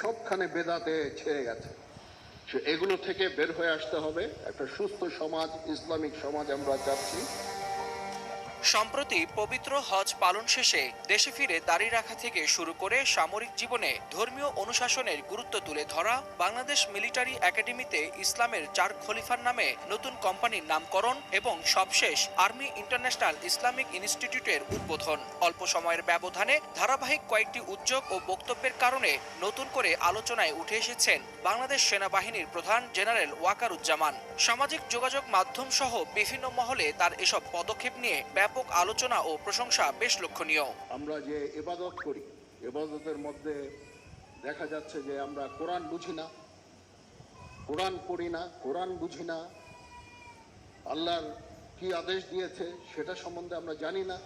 সবখানে বেদাতে ছেড়ে গেছে। এগুলো থেকে বের হয়ে আসতে হবে। একটা সুস্থ সমাজ, ইসলামিক সমাজ আমরা চাচ্ছি। সম্প্রতি পবিত্র হজ পালন শেষে দেশে ফিরে দাড়ি রাখা থেকে শুরু করে সামরিক জীবনে ধর্মীয় অনুশাসনের গুরুত্ব তুলে ধরা বাংলাদেশ মিলিটারি একাডেমিতে ইসলামের 4 খলিফার নামে নতুন কোম্পানির নামকরণ এবং সবশেষ আর্মি ইন্টারন্যাশনাল ইসলামিক ইনস্টিটিউটের উদ্বোধন অল্প সময়ের ব্যবধানে ধারাবাহিক কয়েকটি উদ্যোগ ও বক্তব্যের কারণে নতুন করে আলোচনায় উঠে এসেছেন বাংলাদেশ সেনাবাহিনীর প্রধান জেনারেল ওয়াকারুজ্জামান। সামাজিক যোগাযোগ মাধ্যম সহ বিভিন্ন মহলে তার এসব পদক্ষেপ নিয়ে ব্যাপক আলোচনা ও প্রশংসা বেশ লক্ষণীয়। আমরা যে ইবাদত করি, ইবাদতের মধ্যে দেখা যাচ্ছে যে আমরা কোরআন বুঝি না, কোরআন পড়ি না, কোরআন বুঝি না, আল্লাহর কি আদেশ দিয়েছে সেটা সম্বন্ধে আমরা জানি না।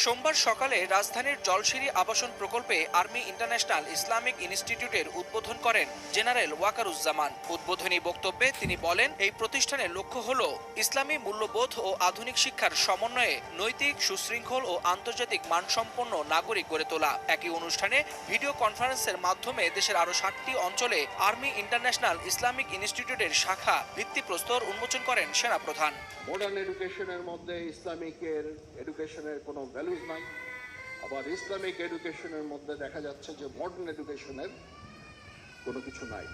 সোমবার সকালে রাজধানীর জলশিরি আবাসন প্রকল্পে আর্মি ইন্টারন্যাশনাল ইসলামিক ইনস্টিটিউটের উদ্বোধন করেন জেনারেল ওয়াকারুজ্জামান। উদ্বোধনী বক্তব্যে তিনি বলেন, এই প্রতিষ্ঠানের লক্ষ্য হল ইসলামী মূল্যবোধ ও আধুনিক শিক্ষার সমন্বয়ে নৈতিক, সুশৃঙ্খল ও আন্তর্জাতিক মানসম্পন্ন নাগরিক গড়ে তোলা। একই অনুষ্ঠানে ভিডিও কনফারেন্সের মাধ্যমে দেশের আরও 7টি অঞ্চলে আর্মি ইন্টারন্যাশনাল ইসলামিক ইনস্টিটিউটের শাখা ভিত্তিপ্রস্তর উন্মোচন করেন সেনাপ্রধান। মডার্ন এডুকেশনের মধ্যে ইসলামিকের এডুকেশনের কোনো ভ্যালুজ নাই, আবার ইসলামিক এডুকেশনের মধ্যে দেখা যাচ্ছে যে মডার্ন এডুকেশনের কোনো কিছু নাই।